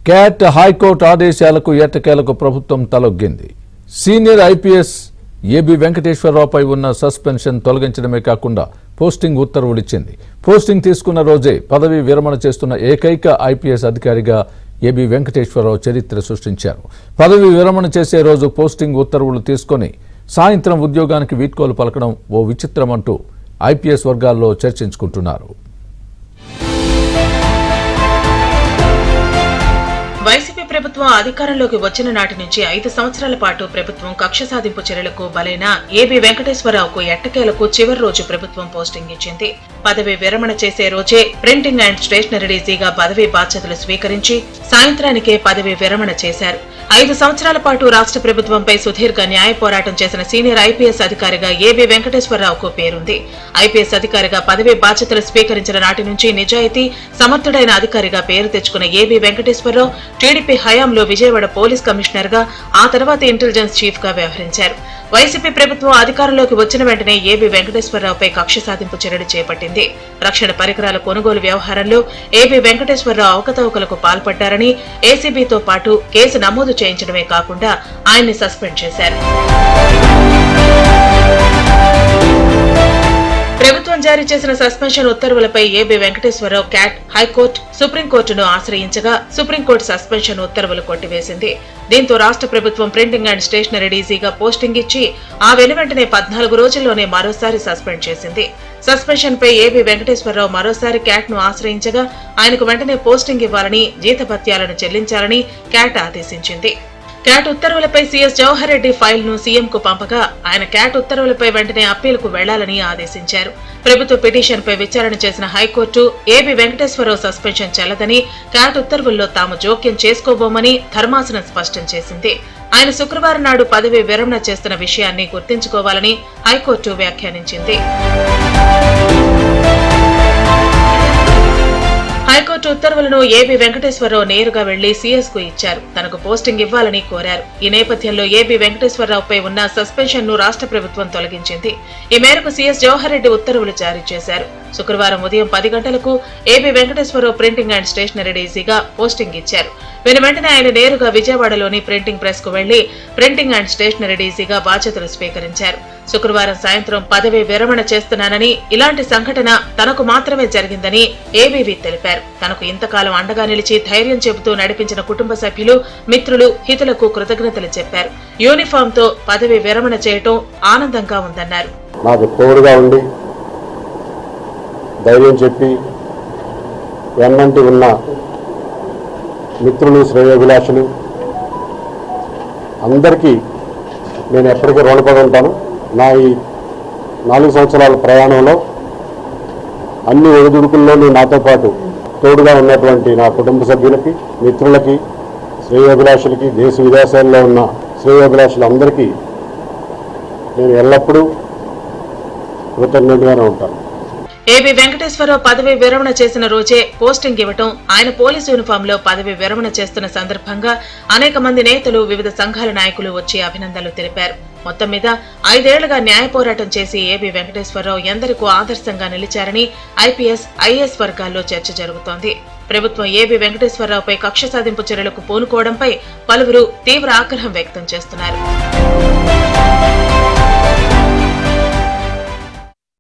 Cat high court ఆదేశాలకు ఎట్టకేలకు ప్రభుత్వం తలొగ్గింది. సీనియర్ ఐపీఎస్ ఏబీ వెంకటేశ్వరరావుపై ఉన్న సస్పెన్షన్ తొలగించడమే కాకుండా పోస్టింగ్ ఉత్తర్వులిచ్చింది. పోస్టింగ్ తీసుకున్న రోజే పదవీ విరమణ చేస్తున్న ఏకైక ఐపీఎస్ అధికారిగా ఏబీ వెంకటేశ్వరరావు చరిత్ర సృష్టించారు. పదవీ విరమణ చేసే రోజు పోస్టింగ్ ఉత్తర్వులు తీసుకొని సాయంత్రం ఉద్యోగానికి వీడ్కోలు పలకడం ఓ విచిత్రమంటూ ఐపీఎస్ వర్గాల్లో చర్చించుకుంటున్నారు. వైసీపీ ప్రభుత్వం అధికారంలోకి వచ్చిన నాటి నుంచి 5 సంవత్సరాల పాటు ప్రభుత్వం కక్ష సాధింపు చర్యలకు బలైన ఏబీ వెంకటేశ్వరరావుకు ఎట్టకేలకు చివరి రోజు ప్రభుత్వం పోస్టింగ్ ఇచ్చింది. పదవి విరమణ చేసే రోజే ప్రింటింగ్ అండ్ స్టేషనరీ డీజీగా పదవి బాధ్యతలు స్వీకరించి సాయంత్రానికే పదవి విరమణ చేశారు. 5 సంవత్సరాల పాటు రాష్ట్ర ప్రభుత్వంపై సుదీర్ఘ న్యాయ పోరాటం చేసిన సీనియర్ ఐపీఎస్ అధికారిగా ఏబీ వెంకటేశ్వరరావుకు పేరుంది. ఐపీఎస్ అధికారిగా పదవి బాధ్యతలు స్వీకరించిన నాటి నుంచి నిజాయితీ, సమర్థుడైన అధికారిగా పేరు తెచ్చుకున్న ఏబీ వెంకటేశ్వరరావు టీడీపీ హయాంలో విజయవాడ పోలీస్ కమిషనర్ గా, ఆ తర్వాత ఇంటెలిజెన్స్ చీఫ్ గా వ్యవహరించారు. వైసీపీ ప్రభుత్వం అధికారంలోకి వచ్చిన వెంటనే ఏబీ వెంకటేశ్వరరావుపై కక్ష సాధింపు చర్యలు చేపట్టింది. రక్షణ పరికరాల కొనుగోలు వ్యవహారంలో ఏబీ వెంకటేశ్వరరావు అవకతవకలకు పాల్పడ్డారని ఏసీబీతో పాటు కేసు నమోదు చేయించడమే కాకుండా ఆయన్ని సస్పెండ్ చేశారు. ప్రభుత్వం జారీ చేసిన సస్పెన్షన్ ఉత్తర్వులపై ఏబీ వెంకటేశ్వరరావు క్యాట్, హైకోర్టు, సుప్రీంకోర్టును ఆశ్రయించగా సుప్రీంకోర్టు సస్పెన్షన్ ఉత్తర్వులు కొట్టివేసింది. దీంతో రాష్ట్ర ప్రభుత్వం ప్రింటింగ్ అండ్ స్టేషనరీ డీజీగా పోస్టింగ్ ఇచ్చి ఆ వెనువెంటనే 14 రోజుల్లోనే మరోసారి సస్పెండ్ చేసింది. సస్పెన్షన్ పై ఏబీ వెంకటేశ్వరరావు మరోసారి క్యాట్ ను ఆశ్రయించగా ఆయనకు వెంటనే పోస్టింగ్ ఇవ్వాలని, జీతభత్యాలను చెల్లించాలని క్యాట్ ఆదేశించింది. క్యాట్ ఉత్తర్వులపై సీఎస్ జవహర్ రెడ్డి ఫైల్ ను సీఎంకు పంపగా ఆయన క్యాట్ ఉత్తర్వులపై వెంటనే అప్పీలుకు వెళ్లాలని ఆదేశించారు. ప్రభుత్వ పిటిషన్ పై విచారణ చేసిన హైకోర్టు ఏబీ వెంకటేశ్వరరావు సస్పెన్షన్ చెల్లదని, క్యాట్ ఉత్తర్వుల్లో తాము జోక్యం చేసుకోబోమని ధర్మాసనం స్పష్టం చేసింది. ఆయన శుక్రవారం నాడు పదవి విరమణ చేస్తున్న విషయాన్ని గుర్తుంచుకోవాలని హైకోర్టు వ్యాఖ్యానించింది. హైకోర్టు ఉత్తర్వులను ఏబీ వెంకటేశ్వరరావు నేరుగా వెళ్లి సీఎస్ కు ఇచ్చారు. తనకు పోస్టింగ్ ఇవ్వాలని కోరారు. ఈ నేపథ్యంలో ఏబీ వెంకటేశ్వరరావుపై ఉన్న సస్పెన్షన్ ను రాష్ట్ర ప్రభుత్వం తొలగించింది. ఈ మేరకు సీఎస్ జవహర్ రెడ్డి ఉత్తర్వులు జారీ చేశారు. శుక్రవారం ఉదయం 10 గంటలకు AB Venkateswara Rao printing and stationery డీజీగా పోస్టింగ్ ఇచ్చారు. వెంటనే ఆయన నేరుగా విజయవాడలోని ప్రింటింగ్ ప్రెస్ కు వెళ్లి ప్రింటింగ్ అండ్ స్టేషనరీ డీజీగా బాధ్యతలు స్వీకరించారు. శుక్రవారం సాయంత్రం పదవి విరమణ చేస్తున్నానని, ఇలాంటి సంఘటన తనకు మాత్రమే జరిగిందని ఏబీవీ తెలిపారు. తనకు ఇంతకాలం అండగా నిలిచి ధైర్యం చెబుతూ నడిపించిన కుటుంబ సభ్యులు, మిత్రులు, హితులకు కృతజ్ఞతలు చెప్పారు. యూనిఫామ్ తో పదవి విరమణ చేయటం ఆనందంగా ఉందన్నారు. నాకు తోడుగా ఉండి ధైర్యం చెప్పి వెన్నంటి ఉన్న మిత్రులు, శ్రేయోభిలాషులు అందరికీ నేను ఎప్పటికీ రుణపడి ఉంటాను. నా ఈ 4 సంవత్సరాల ప్రయాణంలో అన్ని ఒడిదుడుకుల్లోనూ నాతో పాటు తోడుగా ఉన్నటువంటి నా కుటుంబ సభ్యులకి, మిత్రులకి, శ్రేయోభిలాషులకి, దేశ విదేశాల్లో ఉన్న శ్రేయోభిలాషులందరికీ నేను ఎల్లప్పుడూ కృతజ్ఞతగానే ఉంటాను. ఏబీ వెంకటేశ్వరరావు పదవి విరమణ చేసిన రోజే పోస్టింగ్ ఇవ్వటం, ఆయన పోలీసు యూనిఫామ్ లో పదవి విరమణ చేస్తున్న సందర్భంగా అనేక మంది నేతలు, వివిధ సంఘాల నాయకులు వచ్చి అభినందనలు తెలిపారు. మొత్తం మీద 5 ఏళ్లుగా న్యాయ పోరాటం చేసి ఏబీ వెంకటేశ్వరరావు ఎందరికీ ఆదర్శంగా నిలిచారని ఐపీఎస్, ఐఏఎస్ వర్గాల్లో చర్చ జరుగుతోంది. ప్రభుత్వం ఏబీ వెంకటేశ్వరరావుపై కక్ష సాధింపు చర్యలకు పూనుకోవడంపై పలువురు తీవ్ర ఆగ్రహం వ్యక్తం చేస్తున్నారు.